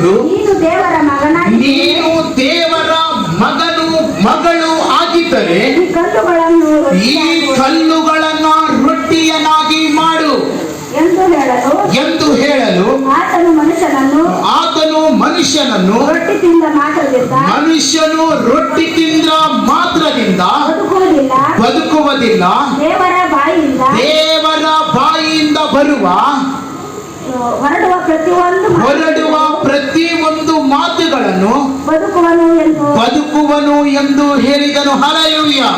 ಹೇಳುವುದು, ನೀನು ದೇವರ ಮಗನು ಮಗಳು ಆಗಿದ್ದರೆ ಈ ಕಲ್ಲುಗಳನ್ನು ರೊಟ್ಟಿಯನ್ನಾಗಿ ಮಾಡು ಎಂದು ಹೇಳಲು ಆತನು ಮನುಷ್ಯನನ್ನು ಮನುಷ್ಯನು ರೊಟ್ಟಿ ತಿಂದ ಮಾತ್ರದಿಂದ ಬದುಕುವುದಿಲ್ಲ, ದೇವರ ಬಾಯಿಯಿಂದ ಹೊರಡುವ ಪ್ರತಿಯೊಂದು ಮಾತುಗಳನ್ನು ಬದುಕುವನು ಎಂದು ಹೇಳಿದನು. ಹಲ್ಲೆಲೂಯಾ.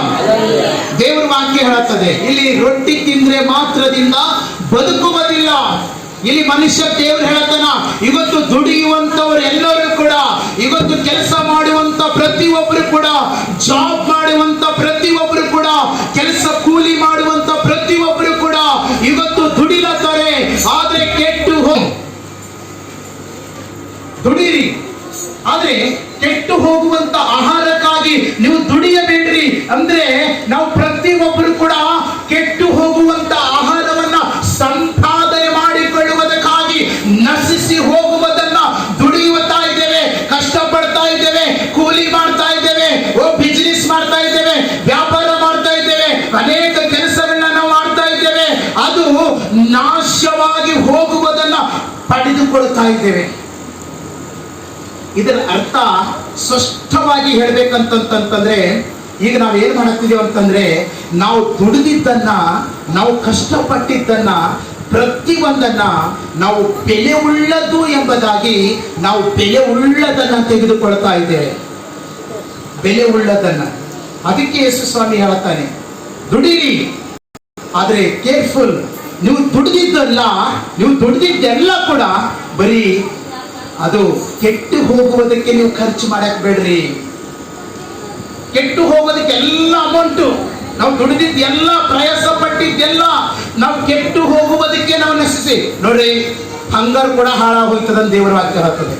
ದೇವರ ವಾಕ್ಯ ಹೇಳುತ್ತದೆ, ಇಲ್ಲಿ ರೊಟ್ಟಿ ತಿಂದ್ರೆ ಮಾತ್ರದಿಂದ ಬದುಕುವುದಿಲ್ಲ. ಇಲ್ಲಿ ಮನುಷ್ಯ ದೇವರು ಹೇಳ್ತಾನ, ಇವತ್ತು ದುಡಿಯುವಂತವರು ಎಲ್ಲರೂ ಕೂಡ, ಇವತ್ತು ಕೆಲಸ ಮಾಡುವಂತ ಪ್ರತಿಯೊಬ್ಬರು ಕೂಡ, ಜಾಬ್ ಮಾಡುವಂತ ಪ್ರತಿಯೊಬ್ಬರು ಕೂಡ, ಕೆಲಸ ಕೂಲಿ ಮಾಡುವಂತ ಪ್ರತಿಯೊಬ್ಬರು ಕೂಡ ಇವತ್ತು ದುಡಿಲತ್ತಾರೆ. ಆದ್ರೆ ದುಡಿರಿ, ಆದ್ರೆ ಕೆಟ್ಟು ಹೋಗುವಂತ ಆಹಾರಕ್ಕಾಗಿ ನೀವು ದುಡಿಯಬೇಡ್ರಿ. ಅಂದ್ರೆ ನಾವು ಪ್ರತಿಯೊಬ್ಬರು ಕೂಡ ಕೆಟ್ಟು ಹೋಗುವಂತ ಆಹಾರವನ್ನ ಸಂಪಾದನೆ ಮಾಡಿಕೊಳ್ಳುವುದಕ್ಕಾಗಿ ನಶಿಸಿ ಹೋಗುವುದನ್ನ ದುಡಿಯುತ್ತಾ ಇದ್ದೇವೆ, ಕಷ್ಟಪಡ್ತಾ ಇದ್ದೇವೆ, ಕೂಲಿ ಮಾಡ್ತಾ ಇದ್ದೇವೆ, ಬಿಸಿನೆಸ್ ಮಾಡ್ತಾ ಇದ್ದೇವೆ, ವ್ಯಾಪಾರ ಮಾಡ್ತಾ ಇದ್ದೇವೆ, ಅನೇಕ ಕೆಲಸಗಳನ್ನ ನಾವು ಮಾಡ್ತಾ ಇದ್ದೇವೆ. ಅದು ನಾಶವಾಗಿ ಹೋಗುವುದನ್ನ ಪಡೆದುಕೊಳ್ತಾ ಇದ್ದೇವೆ. ಇದರ ಅರ್ಥ ಸ್ಪಷ್ಟವಾಗಿ ಹೇಳ್ಬೇಕಂತಂದ್ರೆ, ಈಗ ನಾವು ಏನ್ ಮಾಡ್ತಿದ್ದೇವೆ ಅಂತಂದ್ರೆ, ನಾವು ದುಡಿದಿದ್ದನ್ನ, ನಾವು ಕಷ್ಟಪಟ್ಟಿದ್ದನ್ನ, ಪ್ರತಿಯೊಂದನ್ನ ನಾವು ಬೆಲೆ ಉಳ್ಳದು ಎಂಬುದಾಗಿ ನಾವು ಬೆಲೆ ಉಳ್ಳದನ್ನ ತೆಗೆದುಕೊಳ್ತಾ ಇದ್ದೇವೆ, ಬೆಲೆ ಉಳ್ಳದನ್ನ. ಅದಕ್ಕೆ ಯೇಸು ಸ್ವಾಮಿ ಹೇಳ್ತಾನೆ, ದುಡಿರಿ, ಆದ್ರೆ ಕೇರ್ಫುಲ್. ನೀವು ದುಡಿದಿದ್ದೆಲ್ಲ ಕೂಡ ಬರೀ ಅದು ಕೆಟ್ಟು ಹೋಗುವುದಕ್ಕೆ ನೀವು ಖರ್ಚು ಮಾಡಕ್ ಬೇಡ್ರಿ. ಕೆಟ್ಟು ಹೋಗೋದಕ್ಕೆ ಎಲ್ಲ ಅಮೌಂಟು, ನಾವು ದುಡಿದಿದ್ದೆಲ್ಲ, ಪ್ರಯಾಸ ಪಟ್ಟಿದ್ದೆಲ್ಲ ನಾವು ಕೆಟ್ಟು ಹೋಗುವುದಕ್ಕೆ ನಾವು ನಶಿಸಿ ನೋಡ್ರಿ. ಹಂಗಾರು ಕೂಡ ಹಾಳಾಗೋಯ್ತದಂತ ದೇವರ ವಾಕ್ಯ ಹೇಳ್ತದೆ.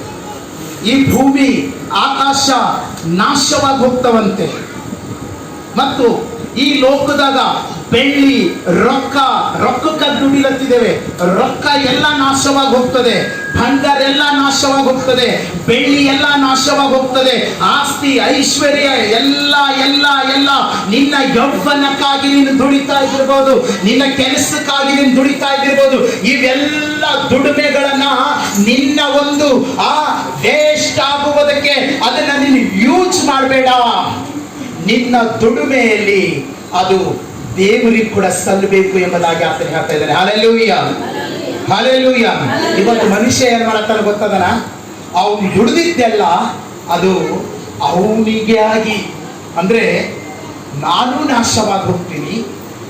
ಈ ಭೂಮಿ ಆಕಾಶ ನಾಶವಾಗಿ ಹೋಗ್ತವಂತೆ. ಮತ್ತು ಈ ಲೋಕದಾಗ ಬೆಳ್ಳಿ ರೊಕ್ಕಕ್ಕೆ ದುಡಿಲತ್ತಿದ್ದೇವೆ, ರೊಕ್ಕ ಎಲ್ಲ ನಾಶವಾಗಿ ಹೋಗ್ತದೆ, ಬಂಗಾರ ಎಲ್ಲ ನಾಶವಾಗಿ ಹೋಗ್ತದೆ, ಬೆಳ್ಳಿ ಎಲ್ಲ ನಾಶವಾಗಿ ಹೋಗ್ತದೆ, ಆಸ್ತಿ ಐಶ್ವರ್ಯ ಎಲ್ಲ ಎಲ್ಲ ಎಲ್ಲ ನಿನ್ನ ಯೌವನಕ್ಕಾಗಿ ನೀನು ದುಡಿತಾ ಇದಿರ್ಬೋದು, ನಿನ್ನ ಕೆಲಸಕ್ಕಾಗಿ ನೀನು ದುಡಿತಾ ಇದಿರ್ಬೋದು. ಇವೆಲ್ಲ ದುಡಿಮೆಗಳನ್ನ ನಿನ್ನ ಒಂದು ವೇಸ್ಟ್ ಆಗುವುದಕ್ಕೆ ಅದನ್ನ ನೀನು ಯೂಸ್ ಮಾಡಬೇಡ. ನಿನ್ನ ದುಡಿಮೆಯಲ್ಲಿ ಅದು ದೇವರಿಗೆ ಕೂಡ ಸಲ್ಲಬೇಕು ಎಂಬುದಾಗಿ ಆತನ ಹೇಳ್ತಾ ಇದ್ದಾನೆ. Hallelujah, hallelujah. ಇವತ್ತು ಮನುಷ್ಯ ಏನ್ ಮಾಡ್ತಾನೆ ಗೊತ್ತದನ, ಅವನು ದುಡಿದಿದ್ದೆಲ್ಲ ಅದು ಅವನಿಗೆ ಆಗಿ, ಅಂದ್ರೆ ನಾನು ನಾಶವಾಗಿ ಹೋಗ್ತೀನಿ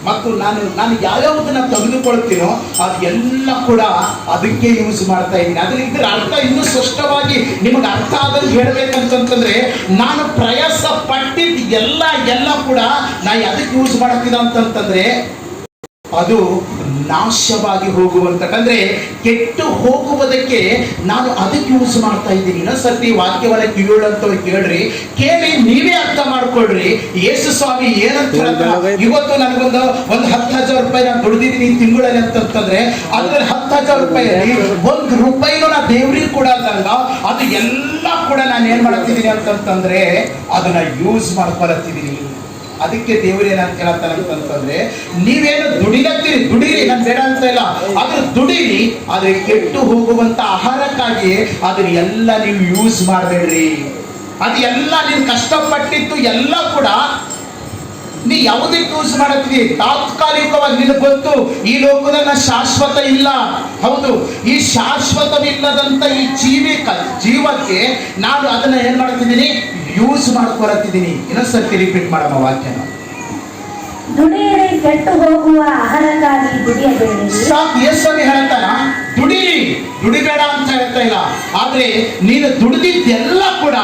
ಮತ್ತು ನಾನು ಯಾವ್ಯಾವುದನ್ನ ತೆಗೆದುಕೊಳ್ತೀನೋ ಅದೆಲ್ಲ ಕೂಡ ಅದಕ್ಕೆ ಯೂಸ್ ಮಾಡ್ತಾ ಇದ್ದೀನಿ. ಅದ್ರಲ್ಲಿ ಇದ್ರ ಅರ್ಥ ಇನ್ನೂ ಸ್ಪಷ್ಟವಾಗಿ ನಿಮಗೆ ಅರ್ಥ ಆದಂಗೆ ಹೇಳ್ಬೇಕಂತಂದ್ರೆ, ನಾನು ಪ್ರಯಾಸ ಪಟ್ಟಿದ್ದು ಎಲ್ಲ ಕೂಡ ನಾನು ಅದಕ್ಕೆ ಯೂಸ್ ಮಾಡ್ತೀನಿ ಅಂತಂತಂದ್ರೆ ಅದು ನಾಶವಾಗಿ ಹೋಗುವಂತಕ್ಕಂದ್ರೆ ಕೆಟ್ಟು ಹೋಗುವುದಕ್ಕೆ ನಾನು ಅದಕ್ಕೆ ಯೂಸ್ ಮಾಡ್ತಾ ಇದ್ದೀನಿ. ಇನ್ನೊಂದ್ಸರ್ತಿ ವಾಕ್ಯವನ್ನ ಕಿವಿಯುಳ್ಳಂತವ್ರು ಕೇಳಿ ನೀವೇ ಅರ್ಥ ಮಾಡ್ಕೊಳ್ರಿ. ಯೇಸು ಸ್ವಾಮಿ ಏನಂತ ಹೇಳ್ತಾರೆ, ಇವತ್ತು ನನಗೊಂದು 10,000 ರೂಪಾಯಿ ನಾನು ದುಡಿದಿದ್ದೀನಿ ತಿಂಗಳಲ್ಲಿ ಅಂತಂತಂದ್ರೆ ಅದ್ರಲ್ಲಿ 10,000 ರೂಪಾಯಿಯಲ್ಲಿ ₹1 ನಾ ದೇವ್ರಿಗೆ ಕೂಡ ಅಂದಾಗ ಅದು ಎಲ್ಲ ಕೂಡ ನಾನು ಏನ್ ಮಾಡ್ತಿದ್ದೀನಿ ಅಂತಂತಂದ್ರೆ ಅದನ್ನ ಯೂಸ್ ಮಾಡ್ಕೊಳತ್ತಿದ್ದೀನಿ. ಅದಕ್ಕೆ ದೇವರು ಏನಂತ ಹೇಳ್ತಾನೆ ಅಂತಂದ್ರೆ, ನೀವೇನು ದುಡಿರಿ, ನಾನು ಬೇಡ ಅಂತ ಇಲ್ಲ, ಅದ್ರ ದುಡಿರಿ, ಆದ್ರೆ ಕೆಟ್ಟು ಹೋಗುವಂತ ಆಹಾರಕ್ಕಾಗಿ ಅದನ್ನ ಎಲ್ಲ ನೀವು ಯೂಸ್ ಮಾಡಬೇಡ್ರಿ. ಅದು ಎಲ್ಲ ನೀನು ಕಷ್ಟಪಟ್ಟಿದ್ದು ಎಲ್ಲ ಕೂಡ ನೀ ಯಾವುದಕ್ಕೆ ಯೂಸ್ ಮಾಡತ್ತೀವಿ? ತಾತ್ಕಾಲಿಕವಾಗಿ ನಿನಗೆ ಗೊತ್ತು ಈ ಲೋಕದಾಗ ಶಾಶ್ವತ ಇಲ್ಲ. ಹೌದು, ಈ ಶಾಶ್ವತವಿಲ್ಲದಂತ ಈ ಜೀವಕ್ಕೆ ನಾನು ಅದನ್ನ ಏನ್ ಮಾಡ್ತಿದ್ದೀನಿ, ಯೂಸ್ ಮಾಡ್ಕೊಳತ್ತಿದ್ದೀನಿ. ಇನ್ನೊಂದ್ಸರ್ತಿ ರಿಪೀಟ್ ಮಾಡಮ್ಮ ವಾಕ್ಯನ. ದುಡಿಯಿರಿ, ಕೆಟ್ಟು ಹೋಗುವ ಆಹಾರಕ್ಕಾಗಿ ದುಡಿಯಬೇಡಿ. ಸಾಕು, ಯೇಸುವೆ ಹೇಳ್ತಾನ, ದುಡಿಬೇಡ ಅಂತ ಹೇಳ್ತಾ ಇಲ್ಲ, ಆದ್ರೆ ನೀನು ದುಡಿದಿದ್ದೆಲ್ಲ ಕೂಡ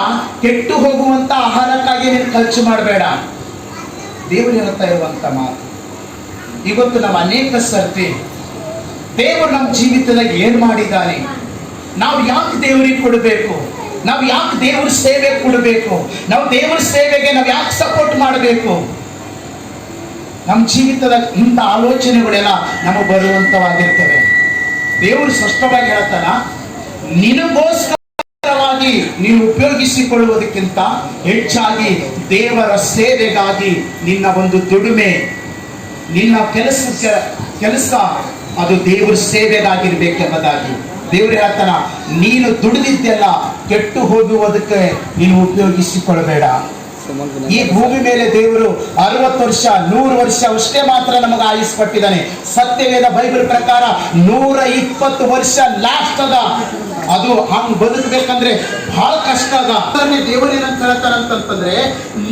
ಕೆಟ್ಟು ಹೋಗುವಂತ ಆಹಾರಕ್ಕಾಗಿ ನೀನು ಖರ್ಚು ಮಾಡಬೇಡ. ದೇವರು ಹೇಳ್ತಾ ಇರುವಂತ ಮಾತು. ಇವತ್ತು ನಾವು ಅನೇಕ ಸರ್ತಿ ದೇವರು ನಮ್ಮ ಜೀವಿತದಾಗ ಏನ್ ಮಾಡಿದ್ದಾನೆ, ನಾವು ಯಾಕೆ ದೇವರಿಗೆ ಕೊಡಬೇಕು, ನಾವು ಯಾಕೆ ದೇವರ ಸೇವೆ ಕೊಡಬೇಕು, ನಾವು ದೇವರ ಸೇವೆಗೆ ನಾವು ಯಾಕೆ ಸಪೋರ್ಟ್ ಮಾಡಬೇಕು, ನಮ್ಮ ಜೀವಿತದ ಇಂಥ ಆಲೋಚನೆಗಳೆಲ್ಲ ನಮಗೆ ಬರುವಂತವಾಗಿರ್ತವೆ. ದೇವರು ಸ್ಪಷ್ಟವಾಗಿ ಹೇಳ್ತಾನ, ನಿನಗೋಸ್ಕರ ನೀನು ಉಪಯೋಗಿಸಿಕೊಳ್ಳುವುದಕ್ಕಿಂತ ಹೆಚ್ಚಾಗಿ ದೇವರ ಸೇವೆಗಾಗಿ ನಿನ್ನ ಒಂದು ದುಡಿಮೆ, ನಿನ್ನ ಕೆಲಸ ಅದು ದೇವರ ಸೇವೆಗಾಗಿರ್ಬೇಕೆಂಬುದಾಗಿ ದೇವರು ಹೇಳ್ತಾನ. ನೀನು ದುಡಿದಿದ್ದೆಲ್ಲ ಕೆಟ್ಟು ಹೋಗುವುದಕ್ಕೆ ನೀನು ಉಪಯೋಗಿಸಿಕೊಳ್ಳಬೇಡ. ಈ ಭೂಮಿ ಮೇಲೆ ದೇವರು 60 ವರ್ಷ 100 ವರ್ಷ ಅಷ್ಟೇ ಮಾತ್ರ ನಮಗೆ ಆಯುಸ್ ಕೊಟ್ಟಿದ್ದಾನೆ. ಸತ್ಯವೇದ ಬೈಬಲ್ ಪ್ರಕಾರ 120 ವರ್ಷ ಲಾಸ್ಟ್ ಅದ. ಅದು ಹಂಗ್ ಬದುಕಬೇಕಂದ್ರೆ ಬಹಳ ಕಷ್ಟ ಅದ. ದೇವರು ಏನಂತ ಹೇಳ್ತಾರಂತಂದ್ರೆ,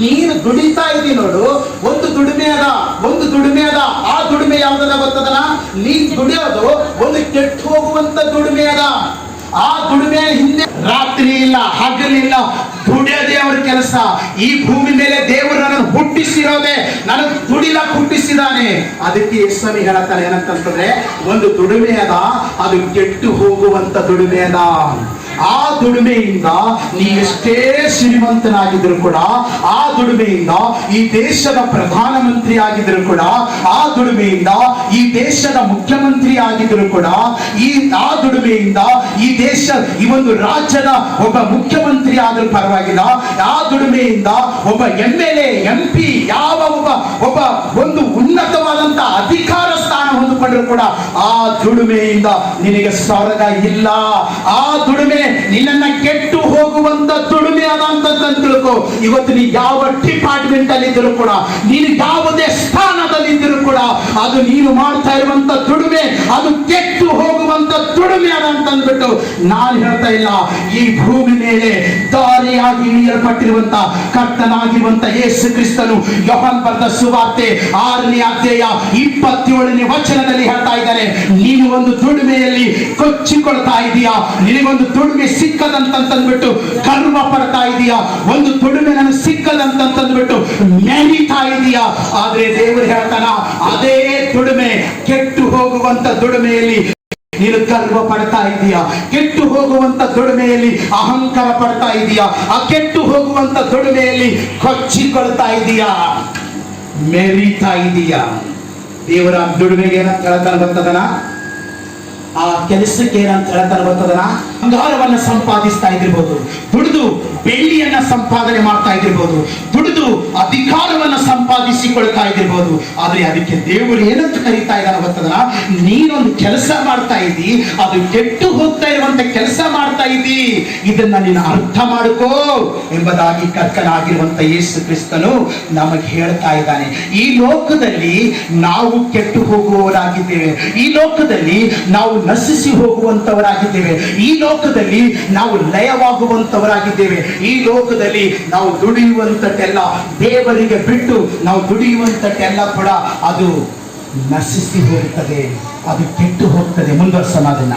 ನೀನು ದುಡಿತಾ ಇದ್ದಿ ನೋಡು, ಒಂದು ದುಡಿಮೆ ಅದ. ಆ ದುಡಿಮೆ ಯಾವ್ದದ ಗೊತ್ತದನ? ನೀನ್ ದುಡಿಯೋದು ಒಂದು ಕೆಟ್ಟು ಹೋಗುವಂತ ದುಡಿಮೆ ಅದ. ಆ ದುಡಿಮೆ ಹಿಂದೆ ರಾತ್ರಿ ಇಲ್ಲ ಹಗಲಿಲ್ಲ ದುಡಿಯೋದೇ ಅವ್ರ ಕೆಲಸ. ಈ ಭೂಮಿ ಮೇಲೆ ದೇವರು ನನ್ನನ್ನು ಹುಟ್ಟಿಸಿರೋದೆ ನನಗೆ ದುಡಿಲಕ್ಕೆ ಹುಟ್ಟಿಸಿದಾನೆ. ಅದಕ್ಕೆ ಯೇಸುಸ್ವಾಮಿ ಹೇಳ್ತಾನೆ ಏನಂತಂದ್ರೆ, ಒಂದು ದುಡಿಮೆ ಅದ, ಅದು ಕೆಟ್ಟು ಹೋಗುವಂತ ದುಡಿಮೆ ಅದ. ಆ ದುಡಿಮೆಯಿಂದ ನೀ ಎಷ್ಟೇ ಶ್ರೀಮಂತನಾಗಿದ್ರು ಕೂಡ, ಆ ದುಡಿಮೆಯಿಂದ ಈ ದೇಶದ ಪ್ರಧಾನಮಂತ್ರಿ ಆಗಿದ್ರು ಕೂಡ, ಆ ದುಡಿಮೆಯಿಂದ ಈ ದೇಶದ ಮುಖ್ಯಮಂತ್ರಿ ಆಗಿದ್ರು ಕೂಡ, ಆ ದುಡಿಮೆಯಿಂದ ಈ ಈ ಒಂದು ರಾಜ್ಯದ ಒಬ್ಬ ಮುಖ್ಯಮಂತ್ರಿ ಆದರೂ ಪರವಾಗಿಲ್ಲ, ಆ ದುಡಿಮೆಯಿಂದ ಒಬ್ಬ MLA MP ಯಾವ ಒಬ್ಬ ಒಂದು ಉನ್ನತವಾದಂತ ಅಧಿಕಾರ ಸ್ಥಾನ ಹೊಂದಿಕೊಂಡ್ರು ಕೂಡ ಆ ದುಡಿಮೆಯಿಂದ ನಿನಗೆ ಸ್ವರ್ಗ ಇಲ್ಲ. ಆ ದುಡಿಮೆ ನಿನ್ನನ್ನ ಕೆಟ್ಟು ಹೋಗುವಂತ ದುಡಿಮೆ ಅದಂತ ತಿಳ್ಕೊ. ಇವತ್ತು ನೀ ಯಾವ ಡಿಪಾರ್ಟ್ಮೆಂಟ್ ಅಲ್ಲಿ ಇದ್ದರೂ ಕೂಡ, ನೀನು ಯಾವುದೇ ಸ್ಥಾನದಲ್ಲಿ ಇದ್ದರೂ ಕೂಡ, ಅದು ನೀನು ಮಾಡ್ತಾ ಇರುವಂತ ದುಡಿಮೆ ಅದು ಕೆಟ್ಟು ಹೋಗುವಂತ ದುಡಿಮೆ ಅದಂತಂದ್ಬಿಟ್ಟು ನಾನು ಹೇಳ್ತಾ ಇಲ್ಲ. ಈ ಭೂಮಿ ಮೇಲೆ ದಾರಿಯಾಗಿ ಇಳಿಯಲ್ಪಟ್ಟಿರುವಂತ ಕರ್ತನಾಗಿರುವಂತ ಯೇಸು ಕ್ರಿಸ್ತನು ಯೋಹಾನ ಬರೆದ ಸುವಾರ್ತೆ 6ನೇ ಅಧ್ಯಾಯ 27ನೇ ವಚನದಲ್ಲಿ ಹೇಳ್ತಾ ಇದ್ದಾನೆ, ನೀನು ಒಂದು ದುಡಿಮೆಯಲ್ಲಿ ಕೊಚ್ಚಿಕೊಳ್ತಾ ಇದೀಯಾ, ನಿನಗೊಂದು ದುಡಿಮೆ ಸಿಕ್ಕದಂತಂದ್ಬಿಟ್ಟು ಗರ್ವ ಪಡ್ತಾ ಇದೀಯಾ, ಒಂದು ದುಡಿಮೆ ನನಗೆ ಸಿಕ್ಕದಂತಂದ್ಬಿಟ್ಟು ಮೆರಿತಾ ಇದೀಯಾ. ಆದ್ರೆ ದೇವರು ಹೇಳ್ತಾನ, ಅದೇ ದುಡಿಮೆ ಕೆಟ್ಟು ಹೋಗುವಂತ ದುಡಿಮೆಯಲ್ಲಿ ನೀನು ಗರ್ವ ಪಡ್ತಾ ಇದೀಯಾ, ಕೆಟ್ಟು ಹೋಗುವಂತ ದುಡಿಮೆಯಲ್ಲಿ ಅಹಂಕಾರ ಪಡ್ತಾ ಇದೀಯಾ, ಆ ಕೆಟ್ಟು ಹೋಗುವಂತ ದುಡಿಮೆಯಲ್ಲಿ ಕೊಚ್ಚಿಕೊಳ್ತಾ ಇದೀಯಾ, ಮೆರಿತಾ ಇದೀಯಾ. ದೇವರ ದುಡಿಮೆಗೆ ಏನಂತ ಹೇಳ್ತಾನೆ ಗೊತ್ತದನ? ಆ ಕೆಲಸಕ್ಕೆ ಏನಂತ ಹೇಳ್ತಾನೆ ಗೊತ್ತದನ? ಬಂಗಾರವನ್ನ ಸಂಪಾದಿಸ್ತಾ ಇದ್ದಿರ್ಬೋದು, ದುಡಿದು ಬೆಳ್ಳಿಯನ್ನ ಸಂಪಾದನೆ ಮಾಡ್ತಾ ಇದ್ದಿರ್ಬೋದು, ದುಡಿದು ಅಧಿಕಾರವನ್ನ ಸಂಪಾದಿಸಿಕೊಳ್ತಾ ಇದ್ದಿರ್ಬೋದು. ಆದ್ರೆ ಅದಕ್ಕೆ ದೇವರು ಏನಂತ ಕರೀತಾ ಇದ್ದಾನೆ ಗೊತ್ತದನ? ನೀನೊಂದು ಕೆಲಸ ಮಾಡ್ತಾ ಇದ್ದಿ, ಅದು ಕೆಟ್ಟು ಹೋಗ್ತಾ ಇರುವಂತ ಕೆಲಸ ಮಾಡ್ತಾ ಇದ್ದಿ, ಇದನ್ನ ನೀನು ಅರ್ಥ ಮಾಡ್ಕೋ ಎಂಬುದಾಗಿ ಕರ್ತನಾಗಿರುವಂತ ಯೇಸು ಕ್ರಿಸ್ತನು ನಮಗೆ ಹೇಳ್ತಾ ಇದ್ದಾನೆ. ಈ ಲೋಕದಲ್ಲಿ ನಾವು ಕೆಟ್ಟು ಹೋಗುವವರಾಗಿದ್ದೇವೆ, ಈ ಲೋಕದಲ್ಲಿ ನಾವು ನಶಿಸಿ ಹೋಗುವಂತವರಾಗಿದ್ದೇವೆ, ಈ ಲೋಕದಲ್ಲಿ ನಾವು ಲಯವಾಗುವಂತವರಾಗಿದ್ದೇವೆ, ಈ ಲೋಕದಲ್ಲಿ ನಾವು ದುಡಿಯುವಂತದ್ದೆಲ್ಲ ದೇವರಿಗೆ ಬಿಟ್ಟು ನಾವು ದುಡಿಯುವಂತದ್ದೆಲ್ಲ ಕೂಡ ಅದು ನಶಿಸಿ ಹೋಗುತ್ತದೆ, ಅದು ಕೆಟ್ಟು ಹೋಗ್ತದೆ. ಮುಂದುವರ್ಸೋಣ ಅದನ್ನ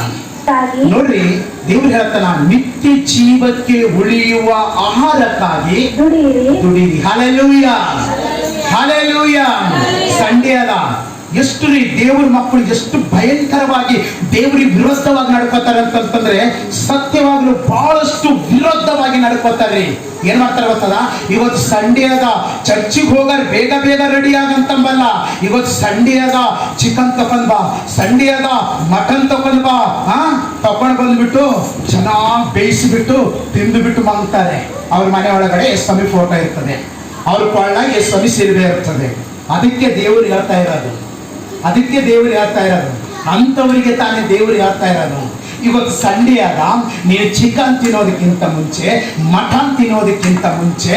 ನೋಡ್ರಿ. ದೇವರು ಹೇಳ್ತಾನ, ನಿತ್ಯ ಜೀವಕ್ಕೆ ಉಳಿಯುವ ಆಹಾರಕ್ಕಾಗಿ ದುಡಿಯಿರಿ. Hallelujah, hallelujah. ಸಂಡೇ ಅಲ್ಲ, ಎಷ್ಟು ರೀ ದೇವ್ರ ಮಕ್ಕಳು ಎಷ್ಟು ಭಯಂಕರವಾಗಿ ದೇವರಿಗೆ ವಿರೋಧವಾಗಿ ನಡ್ಕೋತಾರೆ ಅಂತಂದ್ರೆ, ಸತ್ಯವಾಗ್ಲೂ ಬಹಳಷ್ಟು ವಿರೋಧವಾಗಿ ನಡ್ಕೋತಾರ್ರಿ. ಏನ್ ಮಾಡ್ತಾರೆ ಗೊತ್ತದ? ಇವತ್ತು ಸಂಡೇ ಅದ, ಚರ್ಚಿಗೆ ಹೋಗಾರ ಬೇಗ ಬೇಗ ರೆಡಿ ಆಗಂತಂಬಲ್ಲ. ಇವತ್ತು ಸಂಡೇ ಅದ, ಚಿಕನ್ ತಕೊಂಡ್ ಬಾ, ಸಂಡೇ ಅದ ಮಟನ್ ತಕೊಂಡ್ ಬಾ, ತಕೊಂಡ್ ಬಂದ್ಬಿಟ್ಟು ಚೆನ್ನಾಗಿ ಬೇಯಿಸಿಬಿಟ್ಟು ತಿಂದುಬಿಟ್ಟು ಮಲಗ್ತಾರೆ. ಅವ್ರ ಮನೆ ಒಳಗಡೆ ಸ್ವಾಮಿ ಫೋಟೋ ಇರ್ತದೆ, ಅವ್ರ ಕೊಳ್ಳಾಗ ಸ್ವಾಮಿ ಸಿಲ್ವೆ ಇರ್ತದೆ. ಅದಕ್ಕೆ ದೇವರು ಹೇಳ್ತಾ ಇರೋದು, ಅಂತವರಿಗೆ ತಾನೇ ದೇವರು ಹೇಳ್ತಾ ಇರೋದು. ಇವತ್ತು ಸಂಡೇ ಆದ, ನೀನು ಚಿಕನ್ ತಿನ್ನೋದಕ್ಕಿಂತ ಮುಂಚೆ, ಮಟನ್ ತಿನ್ನೋದಕ್ಕಿಂತ ಮುಂಚೆ,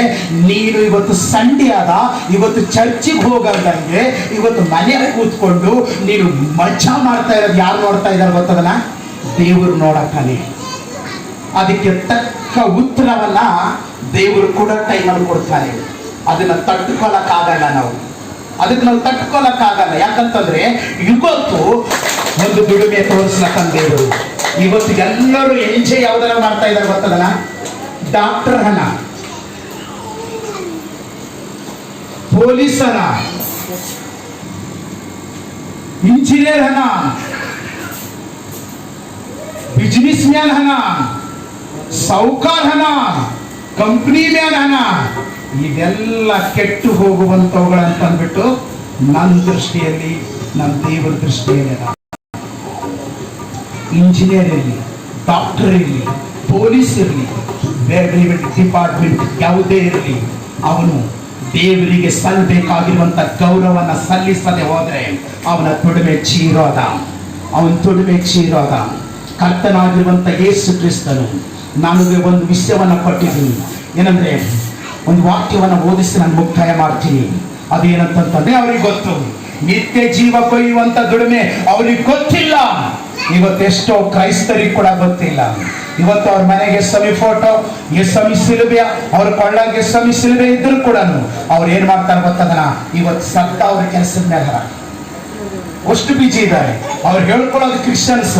ನೀನು ಇವತ್ತು ಸಂಡೇ ಆದ, ಇವತ್ತು ಚರ್ಚಿಗೆ ಹೋಗಲ್ದಂಗೆ ಇವತ್ತು ಮನೆಯಲ್ಲಿ ಕೂತ್ಕೊಂಡು ನೀನು ಮಜಾ ಮಾಡ್ತಾ ಇರೋದು ಯಾರು ನೋಡ್ತಾ ಇದ್ದಾರೆ ಗೊತ್ತದನ? ದೇವರು ನೋಡತ್ತಾನೆ. ಅದಕ್ಕೆ ತಕ್ಕ ಉತ್ತರವನ್ನ ದೇವರು ಕೂಡ ಟೈಮಲ್ಲಿ ಕೊಡ್ತಾನೆ. ಅದನ್ನ ತಟ್ಟುಕೊಳ್ಳಕ್ಕಾಗಲ್ಲ ನಾವು, ಅದಕ್ಕೆ ನಾವು ತಟ್ಕೊಳಕ್ಕಾಗಲ್ಲ. ಯಾಕಂತಂದ್ರೆ ಇವತ್ತು ಒಂದು ದುಡಿಮೆ ತೋರಿಸ್ಲಕ್ಕಂತ ದೇವರು ಇವತ್ತು ಎಲ್ಲರೂ ಎಂಜಾಯ್ ಯಾವ್ದಾರ ಮಾಡ್ತಾ ಇದ್ದಾರೆ ಗೊತ್ತದಲ್ಲ? ಡಾಕ್ಟರ್ ಹಣ, ಪೊಲೀಸರ, ಇಂಜಿನಿಯರ್ ಹಣ, ಬಿಸ್ನೆಸ್ ಮ್ಯಾನ್ ಹಣ, ಸಾಹುಕಾರ ಹಣ, ಕಂಪ್ನಿ ಮ್ಯಾನ್ ಹಣ, ಇದೆಲ್ಲ ಕೆಟ್ಟು ಹೋಗುವಂತವುಗಳಂತಂದ್ಬಿಟ್ಟು ನನ್ನ ದೃಷ್ಟಿಯಲ್ಲಿ, ನನ್ನ ದೇವರ ದೃಷ್ಟಿಯಲ್ಲಿ, ಇಂಜಿನಿಯರ್ ಇರಲಿ, ಡಾಕ್ಟರ್ ಇರಲಿ, ಪೊಲೀಸ್ ಇರಲಿ, ಡಿಪಾರ್ಟ್ಮೆಂಟ್ ಯಾವುದೇ ಇರಲಿ, ಅವನು ದೇವರಿಗೆ ಸಲ್ಲಬೇಕಾಗಿರುವಂತ ಗೌರವನ ಸಲ್ಲಿಸದೆ ಹೋದ್ರೆ ಅವನ ದುಡಿಮೆ ಚೀರೋದ, ಅವನ ದುಡಿಮೆ ಚೀರೋದ. ಕರ್ತನಾಗಿರುವಂತ ಯೇಸು ಕ್ರಿಸ್ತನು ನನಗೆ ಒಂದು ವಿಷಯವನ್ನ ಕೊಟ್ಟಿದ್ದೀನಿ. ಏನಂದ್ರೆ, ಒಂದು ವಾಕ್ಯವನ್ನ ಓದಿಸಿ ನಾನು ಮುಕ್ತಾಯ ಮಾಡ್ತೀನಿ. ಅದೇನಂತಂದ್ರೆ, ಅವ್ರಿಗೆ ಗೊತ್ತು ನಿತ್ಯ ಜೀವ ಕೊಯ್ಯುವಂತ ದುಡಿಮೆ ಅವ್ರಿಗೆ ಗೊತ್ತಿಲ್ಲ. ಇವತ್ತೆಷ್ಟೋ ಕ್ರೈಸ್ತರಿಗೆ ಕೂಡ ಗೊತ್ತಿಲ್ಲ. ಇವತ್ತು ಅವ್ರ ಮನೆಗೆ ಎಸ್ಸಮಿ ಫೋಟೋ, ಎಸ್ಸಮಿ ಸಿಲುಬೆ, ಅವ್ರ ಕೊಳ್ಳಾಗ ಎಸ್ಸಮಿ ಸಿಲುಬೆ ಇದ್ರು ಕೂಡ ಅವ್ರು ಏನ್ ಮಾಡ್ತಾರೆ ಗೊತ್ತದನ, ಇವತ್ತು ಸತ್ತ ಅವ್ರ ಕೆಲಸದ ಮೇಲೆ ಅಷ್ಟು ಬಿಜಿ ಇದ್ದಾರೆ. ಅವ್ರು ಹೇಳ್ಕೊಳ್ಳೋದು ಕ್ರಿಶ್ಚಿಯನ್ಸ್,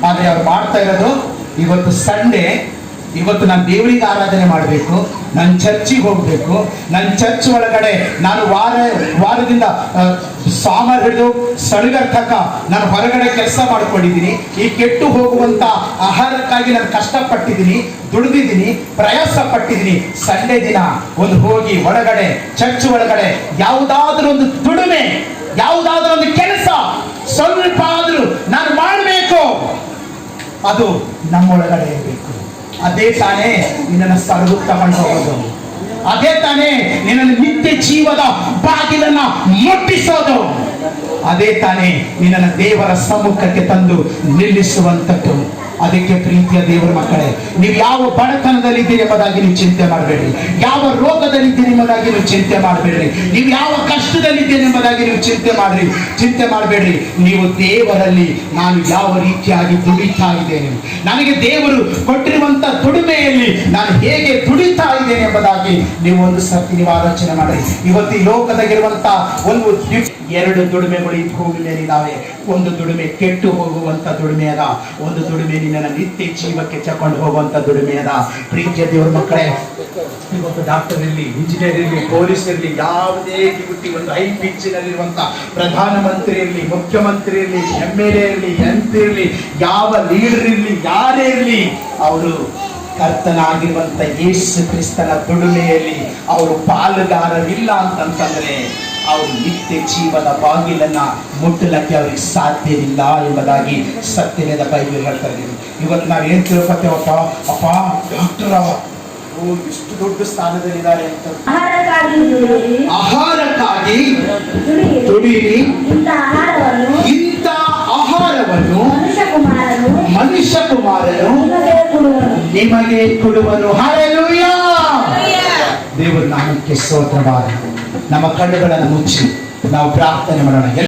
ಆದ್ರೆ ಅವ್ರು ಮಾಡ್ತಾ ಇರೋದು ಇವತ್ತು ಸಂಡೇ, ಇವತ್ತು ನಾನು ದೇವರಿಗೆ ಆರಾಧನೆ ಮಾಡಬೇಕು, ನನ್ನ ಚರ್ಚಿಗೆ ಹೋಗ್ಬೇಕು, ನನ್ನ ಚರ್ಚ್ ಒಳಗಡೆ ನಾನು ವಾರದಿಂದ ಸೋಮವಾರ ಹಿಡಿದು ಸಳಿಗರ ತನಕ ನಾನು ಹೊರಗಡೆ ಕೆಲಸ ಮಾಡ್ಕೊಂಡಿದ್ದೀನಿ. ಈ ಕೆಟ್ಟು ಹೋಗುವಂತ ಆಹಾರಕ್ಕಾಗಿ ನಾನು ಕಷ್ಟಪಟ್ಟಿದ್ದೀನಿ, ದುಡಿದಿದ್ದೀನಿ, ಪ್ರಯಾಸ ಪಟ್ಟಿದ್ದೀನಿ. ಸಂಡೇ ದಿನ ಒಂದು ಹೋಗಿ ಒಳಗಡೆ ಚರ್ಚ್ ಒಳಗಡೆ ಯಾವುದಾದ್ರೂ ಒಂದು ದುಡಿಮೆ, ಯಾವುದಾದ್ರೂ ಒಂದು ಕೆಲಸ ಸ್ವಲ್ಪ ಆದ್ರೂ ನಾನು ಮಾಡಬೇಕು, ಅದು ನಮ್ಮೊಳಗಡೆ ಇರಬೇಕು. ಅದೇ ತಾನೇ ನಿನ್ನನ್ನು ಸರ್ವ ತಗೊಂಡು ಹೋಗೋದು, ಅದೇ ತಾನೇ ನಿನ್ನನ್ನು ನಿತ್ಯ ಜೀವದ ಬಾಗಿಲನ್ನ ಮುಟ್ಟಿಸೋದು, ಅದೇ ತಾನೇ ನಿನ್ನನ್ನು ದೇವರ ಸಮ್ಮುಖಕ್ಕೆ ತಂದು ನಿಲ್ಲಿಸುವಂತದ್ದು. ಅದಕ್ಕೆ ಪ್ರೀತಿಯ ದೇವರ ಮಕ್ಕಳೇ, ನೀವು ಯಾವ ಬಡತನದಲ್ಲಿದ್ದೀರಿ ಎಂಬುದಾಗಿ ನೀವು ಚಿಂತೆ ಮಾಡಬೇಡ್ರಿ, ಯಾವ ರೋಗದಲ್ಲಿದ್ದೀರಿ ಎಂಬುದಾಗಿ ನೀವು ಚಿಂತೆ ಮಾಡಬೇಡ್ರಿ, ನೀವು ಯಾವ ಕಷ್ಟದಲ್ಲಿದ್ದೀರಿ ಎಂಬುದಾಗಿ ನೀವು ಚಿಂತೆ ಮಾಡಬೇಡ್ರಿ. ನೀವು ದೇವರಲ್ಲಿ ನಾನು ಯಾವ ರೀತಿಯಾಗಿ ದುಡಿತಾ ಇದ್ದೇನೆ, ನನಗೆ ದೇವರು ಕೊಟ್ಟಿರುವಂತ ದುಡಿಮೆಯಲ್ಲಿ ನಾನು ಹೇಗೆ ದುಡಿತಾ ಇದ್ದೇನೆ ಎಂಬುದಾಗಿ ನೀವು ಒಂದು ಸರ್ತಿ ನೀವು ಆಲೋಚನೆ ಮಾಡಿ. ಇವತ್ತು ಈ ಲೋಕದಾಗಿರುವಂತ ಒಂದು 2 ದುಡಿಮೆಗಳು ಈ ಭೂಮಿ ಮೇಲಿದ್ದಾವೆ. ಒಂದು ದುಡಿಮೆ ಕೆಟ್ಟು ಹೋಗುವಂತ ದುಡಿಮೆ ಅದ, ಒಂದು ದುಡಿಮೆ ನಿನ್ನ ನಿತ್ಯ ಜೀವಕ್ಕೆ ತಕೊಂಡು ಹೋಗುವಂತ ದುಡಿಮೆ ಅದ. ಪ್ರೀತಿಯ ದೇವರ ಮಕ್ಕಳೇ, ಇವತ್ತು ಡಾಕ್ಟರ್ ಇರಲಿ, ಇಂಜಿನಿಯರ್ ಇರಲಿ, ಪೊಲೀಸ್ ಇರಲಿ, ಯಾವುದೇ ಡ್ಯೂಟಿ, ಒಂದು ಹೈ ಪಿಚ್ಚಿನಲ್ಲಿರುವಂತ ಪ್ರಧಾನಮಂತ್ರಿ ಇರಲಿ, ಮುಖ್ಯಮಂತ್ರಿ ಇರಲಿ, MLA ಇರಲಿ, MP ಇರಲಿ, ಯಾವ ಲೀಡರ್ ಇರಲಿ, ಯಾರೇ ಇರಲಿ, ಅವರು ಕರ್ತನಾಗಿರುವಂತ ಯೇಸು ಕ್ರಿಸ್ತನ ದುಡಿಮೆಯಲ್ಲಿ ಅವರು ಪಾಲುಗಾರರಿಲ್ಲ ಅಂತಂತಂದ್ರೆ ಅವರು ನಿತ್ಯ ಜೀವದ ಬಾಗಿಲನ್ನ ಮುಟ್ಟಲಕ್ಕೆ ಅವ್ರಿಗೆ ಸಾಧ್ಯವಿಲ್ಲ ಎಂಬುದಾಗಿ ಸತ್ಯವೇದ ಬೈಬಲ್ ಹೇಳ್ತಾ ಇದ್ದೀವಿ. ಇವತ್ತು ನಾವು ಏನ್ ತಿಳ್ಕೊತೇವಪ್ಪ, ಅಪ್ಪ ಡಾಕ್ಟರ್ ಎಷ್ಟು ದೊಡ್ಡ ಸ್ಥಾನದಲ್ಲಿದ್ದಾರೆ ಅಂತ. ಆಹಾರಕ್ಕಾಗಿ ದುಡಿಯಿರಿ, ಇಂಥ ಆಹಾರವನ್ನು ಮನುಷ್ಯ ಕುಮಾರನು ನಿಮಗೆ ಕೊಡುವನು. ಹಲ್ಲೆಲೂಯಾ. ದೇವರ ನಾಮಕ್ಕೆ ಸ್ತೋತ್ರವಾಗಲಿ. ನಮ್ಮ ಕಣ್ಣುಗಳನ್ನು ಮುಚ್ಚಿ ನಾವು ಪ್ರಾರ್ಥನೆ ಮಾಡೋಣ.